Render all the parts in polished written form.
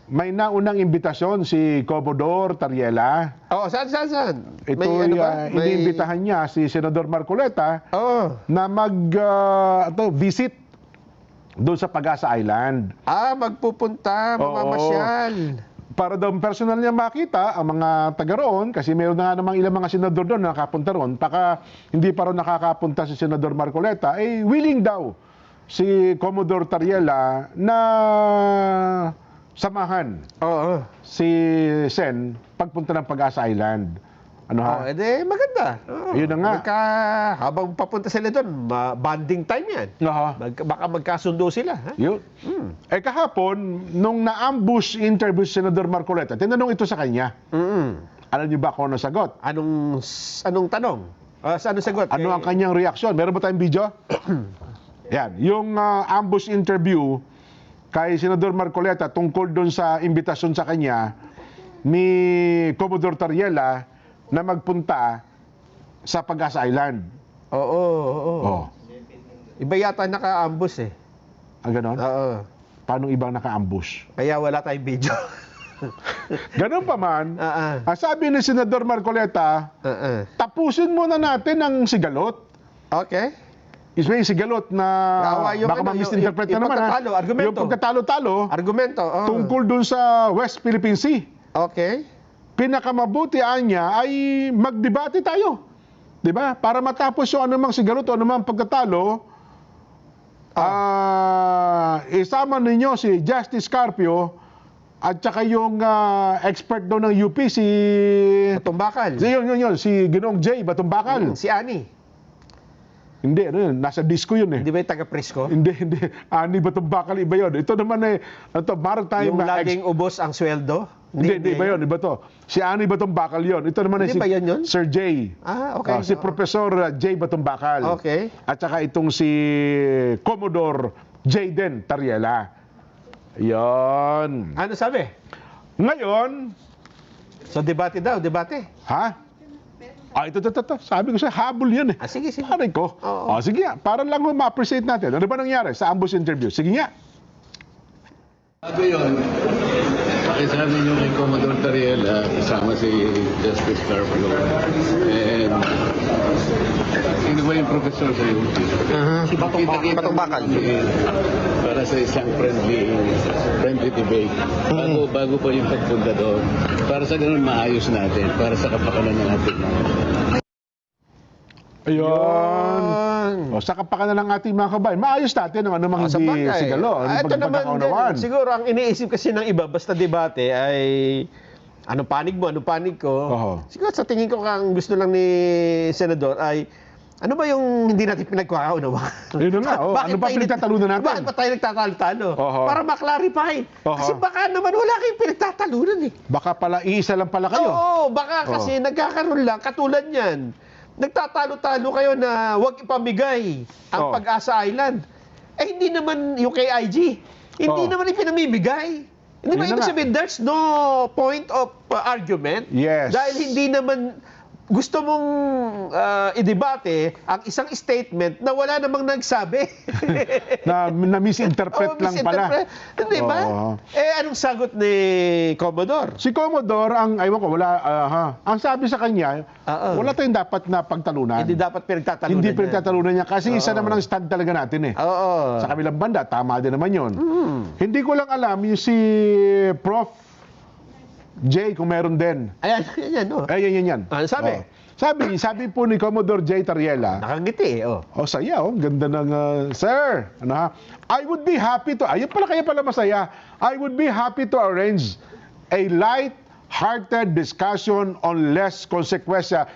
May naunang imbitasyon si Commodore Tariela. Oo, saan? Ito May ano ba? iniimbitahan niya si Senador Marcoleta Oo. na visit doon sa Pag-asa Island. Magpupunta, mamamasyal. Para daw personal niya makita ang mga taga roon, kasi mayroon na nga namang ilang mga senador doon na nakapunta roon, baka hindi pa rin nakakapunta si Senador Marcoleta, willing daw si Commodore Tariela na samahan Oo. si Sen pagpunta ng Pag-asa Island. Ano ha? Maganda. Oo. Yun na nga. Habang papunta sila doon, bonding time yan. Baka magkasundo sila. Ha? Yun. Kahapon, nung na-ambush interview si Senador Marcoleta, tinanong ito sa kanya. Alam niyo ba kung ano sagot? Anong tanong? Anong sagot? Ano ang kanyang reaksyon? Meron ba tayong video? Yan. Yung ambush interview kay Senador Marcoleta tungkol doon sa imbitasyon sa kanya ni Commodore Tariela na magpunta sa Pag-asa Island. Oo. Iba yata naka-ambush eh. Ganon? Oo. Paano ibang naka-ambush? Kaya wala tayong video. Ganon pa man, sabi ni Senador Marcoleta, tapusin muna natin ang sigalot. Okay. May sigalot na baka ma-misinterpret na naman. Argumento. Yung pagkatalo-talo tungkol dun sa West Philippine Sea. Okay. Pinakamabuti niya ay magdebate tayo. 'Di ba? Para matapos yung anumang sigalot o anumang pagkatalo, isama ninyo si Justice Carpio at saka yung expert daw ng UP si Batumbakal. Si Ginoong J. Batumbakal. Si Ani. Hindi, nasa disco yun eh. Hindi ba yung taga-Prisco? Hindi. Ani Batumbakal, iba yun. Ito naman maritime... Yung laging ubos ang sweldo? Hindi, iba yun. Iba to. Si Ani Batumbakal yun. Ito naman si yun? Sir J. Okay. Si Professor J. Batumbakal. Okay. At saka itong si Commodore Jayden Tariela. Yon. Ano sabi? Ngayon... So, debate daw, debate. Ha? Ito. Sabi ko siya, habol yan eh. Sige. Pare ko. Sige nga, para lang ma-appreciate natin. Ano ba nangyari sa ambush interview? Sige nga. Bago yun, pakisabi niyo kay Commodore Tariela, kasama si Justice Carpio. And sino ba yung professor sa UP? Si Batumbakal. Para sa isang friendly debate. Bago pa yung pagpunta doon. Para sa ganun maayos natin. Para sa kapakanan ng ating Ayun. Sa kapakanan ng ating mga kabayan, maayos natin ang anumang hindi sigalo. Ito naman din, siguro ang iniisip kasi ng iba, basta debate ay ano panig mo, ano panig ko. Siguro sa tingin ko kang gusto lang ni Senador ay ano ba yung hindi natin pinagkakaunawa? Yun nga, ano ba pinagtatalunan natin? Bakit ba tayo nagtatalo-talo? Para ma-clarify. Kasi baka naman wala kayong pinagtatalunan eh. Baka pala iisa lang pala kayo. Baka kasi nagkakaroon lang, katulad yan. Nagtatalo-talo kayo na huwag ipamigay ang Pag-asa Island. Hindi naman yung kay IG, hindi naman ipinamimigay. Hindi ba ibig sabihin, there's no point of argument? Yes. Dahil hindi naman gusto mong i-debate ang isang statement na wala namang nagsabi. na misinterpret lang pala. Hindi ba? Anong sagot ni Commodore? Si Commodore, aywan ko, ang sabi sa kanya, wala tayong dapat na pagtalunan. Hindi dapat pinagtatalunan Hindi pinagtatalunan niya. Kasi isa naman ang stand talaga natin eh. Sa kabilang banda, tama din naman yun. Hindi ko lang alam yung si Prof. J, kung meron din. Yan. Yan. Ano sabi? Sabi po ni Commodore J. Tariela. Nakangiti Saya ganda ng, sir, I would be happy to, kaya pala masaya. I would be happy to arrange a light-hearted discussion on less consequential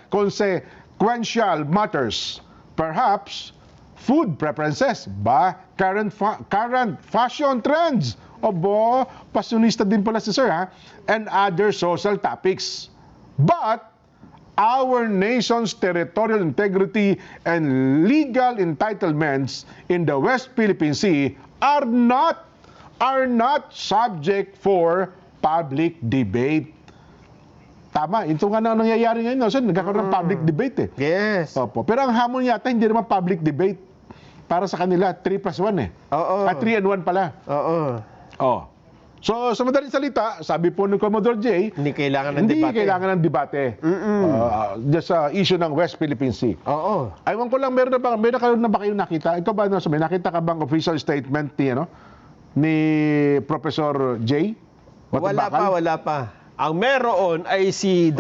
matters. Perhaps, food preferences, current fashion trends, pasyonista din pala si sir and other social topics. But our nation's territorial integrity and legal entitlements in the West Philippine Sea are not subject for public debate. Tama, ito nga na nangyayari ngayon. So, nagkakaroon ng public debate eh. Yes. Pero ang hamon yata, hindi naman public debate. Para sa kanila, 3+1 eh. 3 and 1 pala. So, sa madaling salita, sabi po ng Commodore J, Hindi kailangan ng hindi debate. kailangan ng debate. Just sa issue ng West Philippine Sea. Oo. Aywan ko lang, meron na ba kayo nakita? Ikaw ba, may nakita ka bang official statement ni Professor J? Matubakal? Wala pa. Ang meron ay si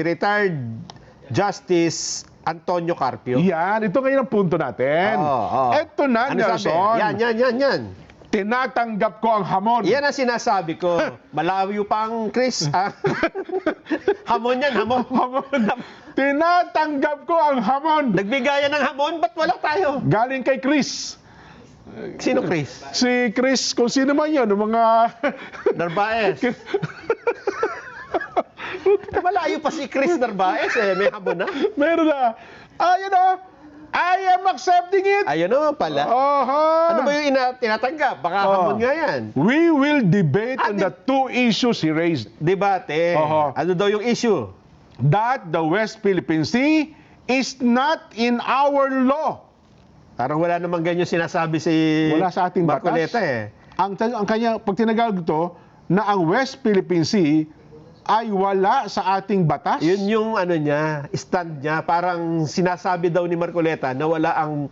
retired Justice Antonio Carpio. Yan, ito ngayon ang punto natin. Oo. Ito na, Ano sabi? Nelson. Yan. Tinatanggap ko ang hamon. Yan ang sinasabi ko. Malayo pang Chris. Hamon yan, hamon. Tinatanggap ko ang hamon. Nagbigayan ng hamon, ba't wala tayo? Galing kay Chris. Sino Chris? Si Chris, kung sino man yun, ng mga... Narvaez. Malayo pa si Chris Narvaez may hamon na. Meron na. Ayan o. I am accepting it. Ayun naman pala. Ano ba yung tinatanggap? Baka hamon nga yan. We will debate on the two issues he raised. Debate. Ano daw yung issue? That the West Philippine Sea is not in our law. Parang wala namang ganyan sinasabi si Wala sa ating batas. Marcoleta Ang kanya, pag tinagalog to, na ang West Philippine Sea ay wala sa ating batas. Yun yung stand niya. Parang sinasabi daw ni Marcoleta na wala ang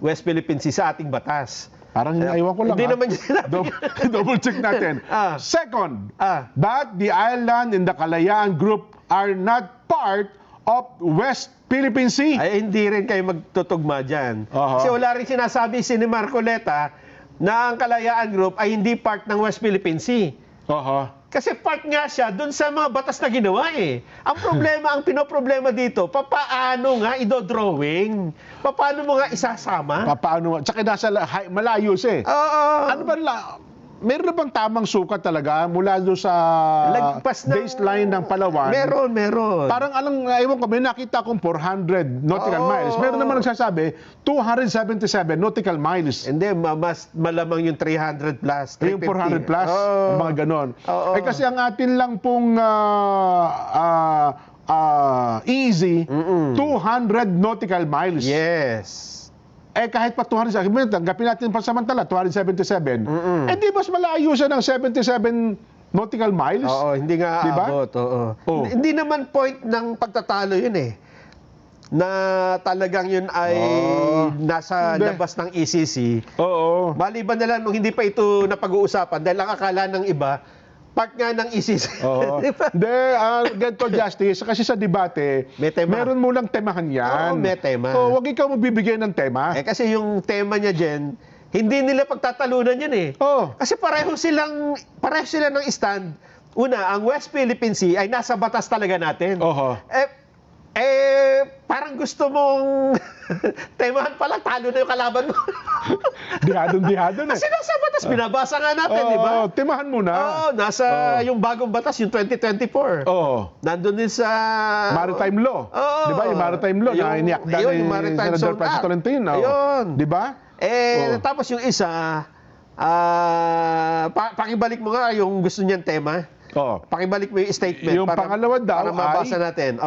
West Philippine Sea sa ating batas. Parang aywan ko lang. Hindi naman niya sinabi. Double check natin. Second, that the island in the Kalayaan Group are not part of West Philippine Sea. Ay, hindi rin kayo magtutugma dyan. Kasi wala rin sinasabi si ni Marcoleta na ang Kalayaan Group ay hindi part ng West Philippine Sea. Kasi part nga siya dun sa mga batas na ginawa Ang problema, ang pinoproblema dito, papaano nga idodrawing? Paano mo nga isasama? Paano? Tsaka nasa malayo siya Oo. Ano ba meron na bang tamang sukat talaga mula doon sa Lagpas ng baseline ng Palawan? Meron. Parang ewan ko, may nakita akong 400 nautical miles. Meron naman nagsasabi, 277 nautical miles. Hindi, mas malamang yung 300 plus, 350. Yung 400 plus, mga ganon. Kasi ang atin lang pong easy, 200 nautical miles. Yes. Kahit pa 200, tanggapin natin pansamantala, 277. Di mas malayo siya ng 77 nautical miles? Hindi nga aabot. Hindi naman point ng pagtatalo yun na talagang yun ay nasa labas ng ECC. Maliban na lang nung hindi pa ito napag-uusapan dahil ang akala ng iba, part nga ng ECC. Diba? Ganito, Justice, kasi sa debate, meron mo lang temahan yan. May tema. Huwag ikaw magbibigay ng tema. Kasi yung tema niya dyan, hindi nila pagtatalunan yan Kasi pareho sila ng stand. Una, ang West Philippine Sea ay nasa batas talaga natin. Parang gusto mong temahan pala, talo na yung kalaban mo. Dihadon Kasi nasa batas, binabasa nga natin, di ba? Temahan mo na. Nasa yung bagong batas, yung 2024. Nandun din sa... Maritime law. Di ba? Yung maritime law na iniakda ni Senator Francis Tolentino. Ayun. Di ba? Tapos yung isa, pakibalik mo nga yung gusto niyang tema. Pakibalik mo yung statement. Yung pangalawa daw para mabasa natin.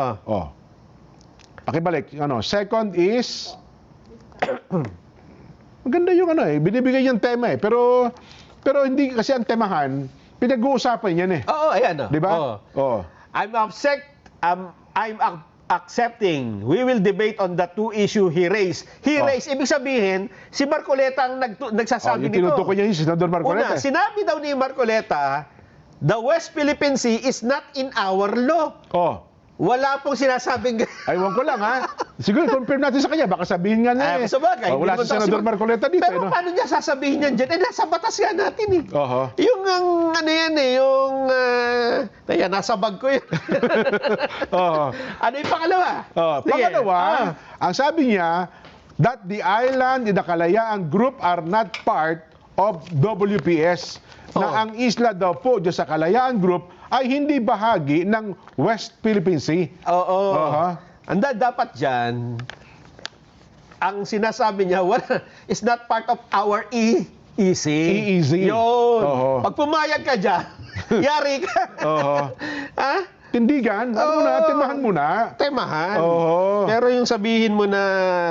Pakibalik. Second is... Maganda yung binibigay yung tema Pero hindi kasi ang temahan, pinag-uusapan yan ayan Di ba? I'm accepting. We will debate on the two issue he raised. Ibig sabihin, si Marcoleta ang nagsasabi nito. Tinutukoy niya yung Senador Marcoleta. Una, sinabi daw ni Marcoleta, the West Philippine Sea is not in our law. Wala pong sinasabing... Aywan ko lang Siguro confirm natin sa kanya, baka sabihin nga na Sabagay, wala si Senador Marcoleta dito. Pero paano niya sasabihin yan dyan? Nasa batas nga natin Yung yung... nasa bag ko yun. Ano yung pangalawa? Pangalawa, ang sabi niya, that the island in the Kalayaan Group are not part of WPS. Na ang isla daw po dyan sa Kalayaan Group ay hindi bahagi ng West Philippine Sea. Dapat dyan, ang sinasabi niya, is not part of our EEZ. EEZ. Yun. Pag pumayag ka dyan, yari ka. Tindigan, temahan mo na. Temahan. Pero yung sabihin mo na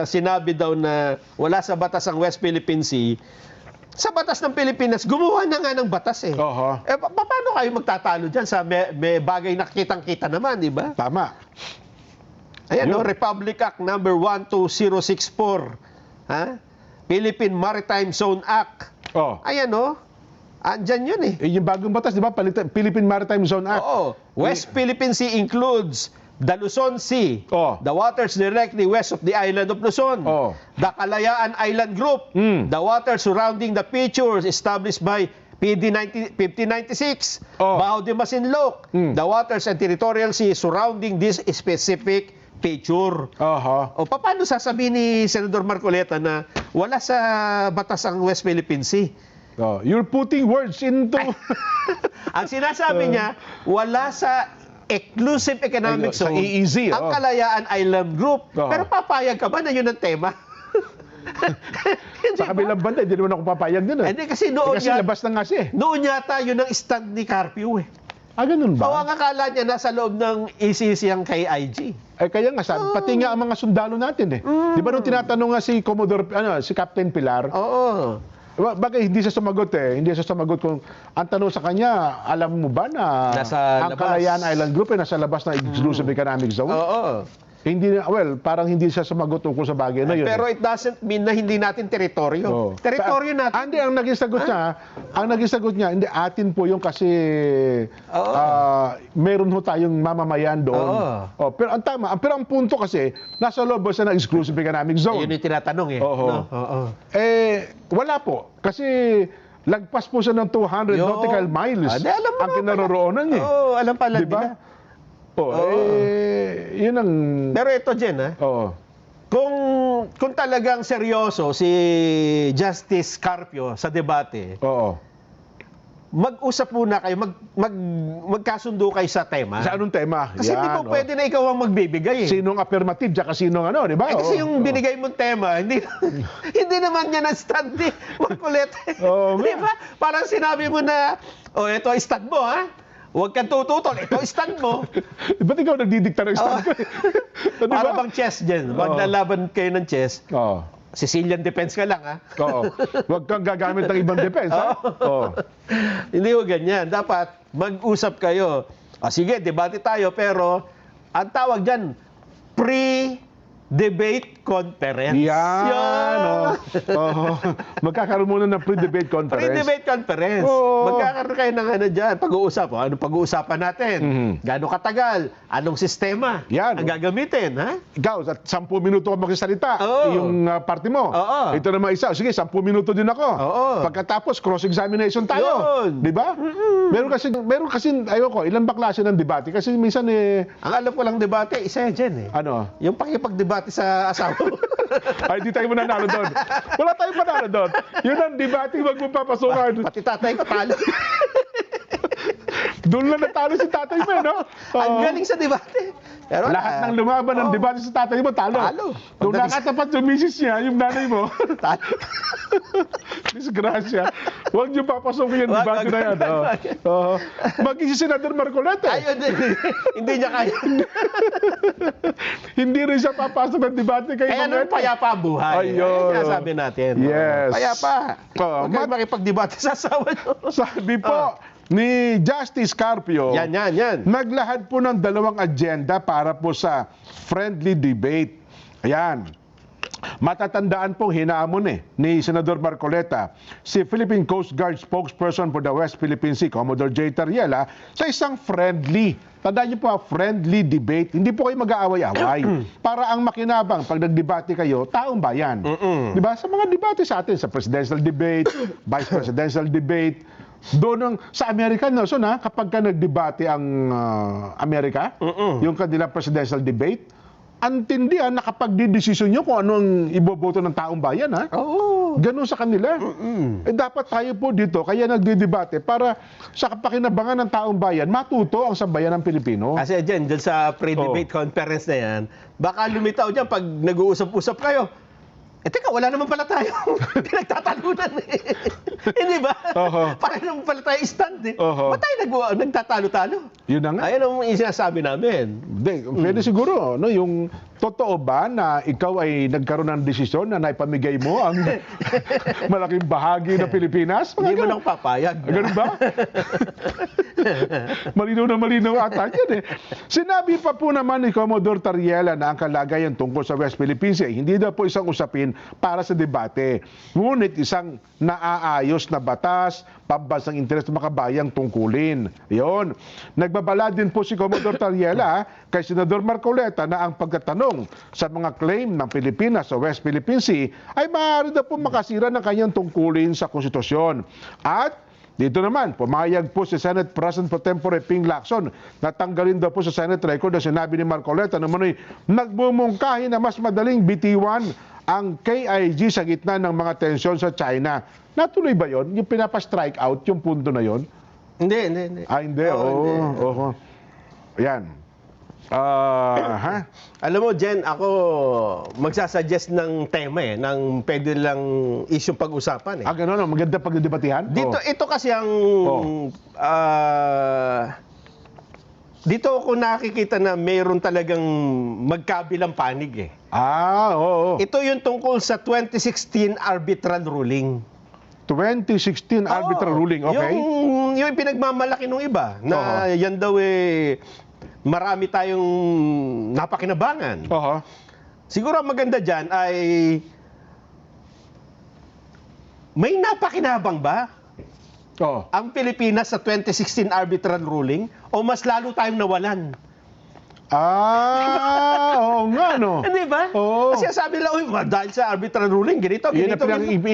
sinabi daw na wala sa batas ang West Philippine Sea, Sa batas ng Pilipinas, gumawa na nga ng batas eh. Oho. Paano kayo magtatalo dyan sa may bagay na kitang-kita naman, di ba? Tama. Ayan, Yun. no, Republic Act number 12064. Ha? Philippine Maritime Zone Act. Oh. Ayan, no? Andyan yun eh. Yung bagong batas, di ba? Philippine Maritime Zone Act. Oo. West Philippine Sea includes the Luzon Sea, Oh. the waters directly west of the island of Luzon, Oh. the Kalayaan Island Group, Mm. the waters surrounding the features established by PD 1596, Oh. Baho de Masinloc, Mm. the waters and territorial sea surrounding this specific feature. Oho. O paano sasabihin ni Senador Marcoleta na wala sa batas ang West Philippine Sea? Oh, you're putting words into... Ang sinasabi niya, wala sa exclusive economic Sa zone EEZ, ang oh. Kalayaan Island Group. Oo. Pero papayag ka ba na yun ang tema? Hindi Sa ba? kabilang banda, hindi naman ako papayag dun. Hindi kasi noon Kasi yata, labas na nga siya. noon yata yun ang stand ni Carpio eh. Ganun O ba? ang akala niya nasa loob ng ECC ang KIG. Kaya nga, pati nga ang mga sundalo natin eh. Di ba nung tinatanong nga si Commodore, si Captain Pilar, Oo. bagay hindi siya sumagot eh. Hindi siya sumagot kung ang tanong sa kanya, alam mo ba na Nasa ang labas. Kalayaan Island Group ay nasa labas ng exclusive economic zone? Oo. Hindi na, parang hindi siya sumagot tungkol sa bagay na yun. Pero it doesn't mean na hindi natin teritoryo. Oo. Teritoryo natin. Hindi, ang naging sagot niya, hindi, atin po yung kasi Oo. meron ho tayong mamamayan doon. Oo. Pero ang tama, pero ang punto kasi, nasa loob ba siya ng exclusive economic zone? Yun yung tinatanong eh. Oo. No? Oo. Wala po. Kasi lagpas po siya ng 200 Yo. nautical miles Di, alam mo ang naman kinaroroonan niya. Oo, alam pala Di ba? nila. Yun ang... Pero ito, Jen, ha? Oo. Kung talagang seryoso si Justice Carpio sa debate, Oo. mag-usap muna kayo, magkasundo kayo sa tema. Sa anong tema? Kasi hindi po pwede na ikaw ang magbibigay eh. Sinong affirmative, tsaka sinong ano, di ba? Kasi Oo. yung binigay mong tema, hindi hindi naman niya na-stand ni Marcoleta. Oo, Di ba? Parang sinabi mo na, ito stand mo, ha? Huwag kang tututol, ito stand mo. Ba't ikaw nagdidikta ng stand ko? Di ba? Para bang chess dyan. Maglalaban kayo ng chess. Oo. Sicilian defense ka lang, ha? Oo. Huwag kang gagamit ng ibang defense, ha? Oo. Hindi ko ganyan. Dapat mag-usap kayo. Sige, debate tayo, pero ang tawag dyan, pre-debate conference. Yan. Oo. Magkakaroon muna ng pre-debate conference. Pre-debate conference. Oo. Magkakaroon kayo ng ano dyan, pag-uusap. Anong pag-uusapan natin? Mhm. Gano'ng katagal? Anong sistema Yan. ang gagamitin? Ha? Ikaw, at 10 minuto ka magsasalita, Oo. yung party mo. Oo. Ito naman isa, sige, 10 minuto din ako. Oo. Pagkatapos, cross-examination tayo. Yun. Di ba? Meron kasi, ayoko, ilan ba klase ng debate? Kasi minsan Ang alam ko lang debate, isa yan dyan eh. ano, Yung pakipag-debate sa asawa mo. ay, di tayo mananalo doon. Wala tayong manalo doon. Yun ang debate, wag mo papasukan. Pati tatay ko talo. Doon lang natalo si tatay mo, no? Ang Oo. galing sa debate. Pero Lahat ng lumaban ng Oo. debate sa tatay mo, talo. Talo. Nung Pagdating nakatapat yung misis niya, yung nanay mo, Talo. disgrasya. Huwag niyo papasokin yung Wag, debate wag, na yan. wag, Oo. wag. Oo. Maging si Senador Marcoleta. Ayun, hindi niya kaya. Hindi rin siya papasok ng debate kay Kaya nung payapa ang buhay. Ayun. Ayun sinasabi natin. Yes. Payapa. Oo. Huwag kayo makipag-debate sa asawa niyo. Sabi po ni Justice Carpio, Yan. naglahad po ng dalawang agenda para po sa friendly debate. Ayan. Matatandaan pong hinaamon ni Senador Marcoleta si Philippine Coast Guard spokesperson for the West Philippine Sea, Commodore J. Tariela, sa isang friendly. Tandaan niyo po, friendly debate. Hindi po kayo mag-aaway-away. Para ang makinabang pag nagdebate kayo, taong bayan. Di ba? Sa mga debate sa atin, sa presidential debate, vice presidential debate, doon sa American Nelson, kapag ka nagdebate ang Amerika, yung kanilang presidential debate, antindihan na kapag didesisyon nyo kung anong iboboto ng taong bayan, ha? Oo. Ganun sa kanila. Dapat tayo po dito, kaya nagdidebate para sa kapakinabangan ng taong bayan, matuto ang sambayan ng Pilipino. Kasi dyan sa pre-debate conference na yan, baka lumitaw dyan pag nag-uusap-usap kayo. teka, wala naman pala tayo. Pinagtatalunan eh. Hindi ba? Oho. Parang naman pala tayo stand eh. Oho. Ba't tayo nagtatalo-talo? Yun na nga. Ayun ang sinasabi namin. Hindi, pwede siguro, no, yung totoo ba na ikaw ay nagkaroon ng desisyon na naipamigay mo ang malaking bahagi ng Pilipinas? Hindi mo Ganun. nang papayag. Ganun ba? Malinaw na malinaw ata yan eh. Sinabi pa po naman ni Commodore Tariela na ang kalagayan tungkol sa West Philippines ay hindi daw po isang usapin para sa debate. Ngunit isang naaayos na batas, pambansang interes ng makabayang tungkulin. Yon. Nagbabala din po si Commodore Tariela kay Senador Marcoleta na ang pagtatanong sa mga claim ng Pilipinas sa West Philippine Sea ay maaari daw po makasira ng kanyang tungkulin sa konstitusyon. At dito naman, pumayag po si Senate President Pro Tempore Ping Lacson na tanggalin daw po sa Senate record na sinabi ni Marcoleta na manoy nagmumungkahi na mas madaling bitiwan ang KIG sa gitna ng mga tensyon sa China. Natuloy ba yon? Yung pinapa-strike out, yung punto na yon? Hindi. Ah, hindi. Oo. Yan. Ha? Alam mo, Jen, ako magsasuggest ng tema eh, ng pwede lang issue pag-usapan eh. Ah, ganun. Maganda pagdedebatihan? Dito, ito kasi ang... dito ako nakikita na mayroon talagang magkabilang panig eh. Oo. Ito yung tungkol sa 2016 arbitral ruling. 2016 arbitral ruling, okay? Yung pinagmamalaki nung iba na yan daw eh marami tayong napakinabangan. Oo. Siguro ang maganda dyan ay may napakinabang ba Oo. ang Pilipinas sa 2016 arbitral ruling o mas lalo tayong nawalan? Oo nga, no? Hindi ba? Oo. Kasi sabi nila, dahil sa arbitral ruling, ganito. Yun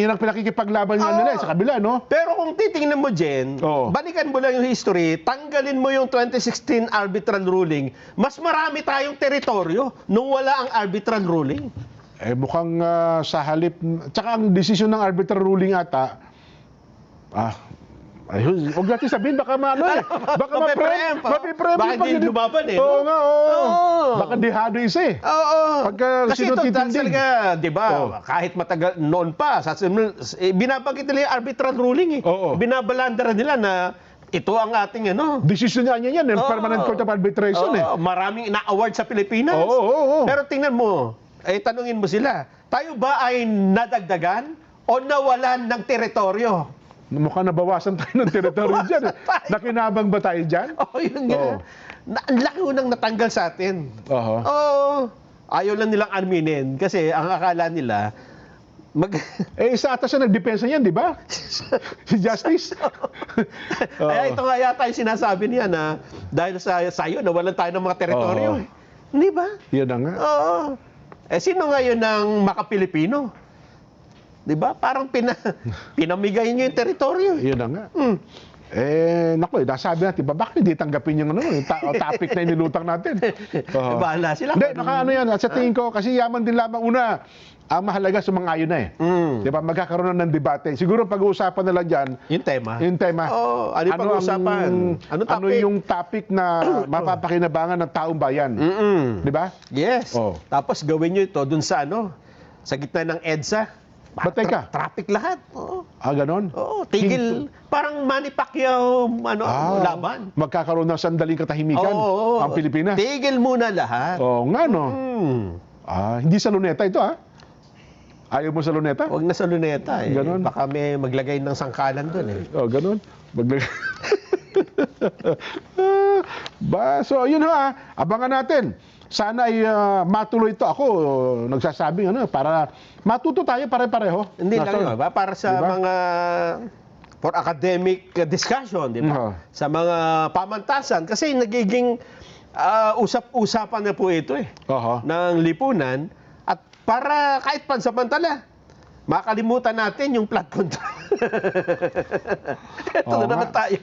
ang pinakikipaglaban nga nila sa kabila, no? Pero kung titingnan mo, Jen, Oo. balikan mo lang yung history, tanggalin mo yung 2016 arbitral ruling, mas marami tayong teritoryo nung wala ang arbitral ruling. Eh mukhang sa halip, tsaka ang desisyon ng arbitral ruling ata, ayun, huwag natin sabihin, baka baka Mapiprem. Baka hindi lumaban eh, Oo no? nga, oo. Oo. Baka dehado isa eh. Oo. Pagka Kasi ito, sinutitinding. talaga, di ba, kahit matagal noon pa, binabanggit nila yung arbitral ruling eh. Oo. Binabalandara nila na ito ang ating Desisyon nga niya yan, Oo. Permanent Court of Arbitration eh. Maraming ina-award sa Pilipinas. Oo. Pero tingnan mo, tanungin mo sila, tayo ba ay nadagdagan o nawalan ng teritoryo? Mukhang nabawasan tayo ng teritoryo dyan. Nakinabang ba tayo dyan? Yun nga. Oo. Ang laki unang natanggal sa atin. Oo. Ayaw lang nilang aminin kasi ang akala nila Isa ata siya nagdepensa niyan, di ba? Si Justice. Kaya ito nga yata yung sinasabi niya na dahil sa sayo nawalan tayo ng mga teritoryo. Oo. Hindi ba? Yun na nga. Oo. Sino ngayon ang makapilipino? Di ba? Parang pinamigay niyo yung teritoryo. Yun na nga. Naku, nasabi natin, bakit hindi tanggapin yung topic na inilutang natin? Bahala sila. Hindi, yan. At sa tingin ko, kasi yaman din lamang una, ang mahalaga sumang-ayon na eh. Di ba? Magkakaroon na ng debate. Siguro pag-uusapan nila dyan, Yung tema. ano yung pag-uusapan? Anong ano topic? yung topic na mapapakinabangan ng taong bayan? Di ba? Yes. Oh. Tapos gawin nyo ito dun sa sa gitna ng EDSA. Ba't teka? Traffic lahat. Oo. Ganon? Oo, tigil. Parang Manny Pacquiao laban. Magkakaroon ng sandaling katahimikan Oo. ang Pilipinas. Tigil muna lahat. Oo nga, no? Hindi sa luneta ito, Ayaw mo sa luneta? Huwag na sa luneta eh. Ganon. Baka may maglagay ng sangkalan dun eh. Ganon. So, yun abangan natin. Sana ay matuloy ito. Ako, nagsasabing para matuto tayo pare-pareho. Hindi lang yun, ba? Para sa Diba? mga for academic discussion, di ba? Sa mga pamantasan. Kasi nagiging usap-usapan na po ito ng lipunan. At para kahit pansamantala, makalimutan natin yung flood control. Ito na naman tayo.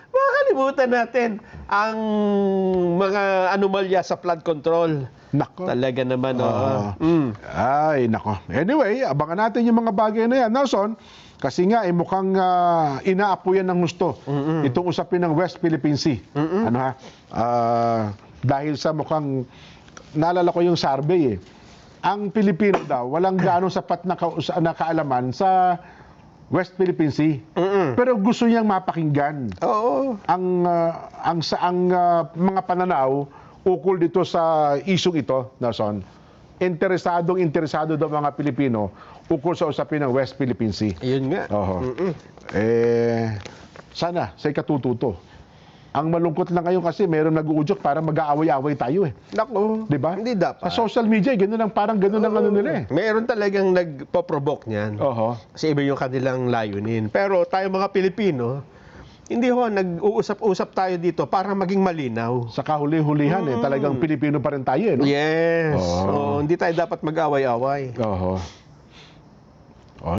Makalimutan natin ang mga anomalya sa flood control. Nako. Talaga naman. Ay, nako. Anyway, abangan natin yung mga bagay na yan. Nelson, kasi nga, mukhang inaapuyan ng gusto itong usapin ng West Philippine Sea. Dahil sa mukhang, naalala ko yung survey ang Pilipino daw, walang gaano sapat na kaalaman sa West Philippine Sea. Pero gusto niyang mapakinggan Oo. ang mga pananaw ukol dito sa isyung ito, Nelson. Interesado daw mga Pilipino ukol sa usapin ng West Philippine Sea. Ayun nga. Oho. Sana sa ikatututo. Ang malungkot lang ngayon kasi meron nag-uudyok para mag-aaway-away tayo eh. Nako. Di ba? Hindi dapat. Sa social media, ganun ang parang ganun ang ano nila eh. Meron talagang nagpo-provoke niyan. Oho. Kasi iba yung kanilang layunin. Pero tayo mga Pilipino, hindi ho, nag-uusap-usap tayo dito para maging malinaw. Sa kahuli-hulihan talagang Pilipino pa rin tayo eh. No? Yes. Oo. Oo, hindi tayo dapat mag-away-away. Oho.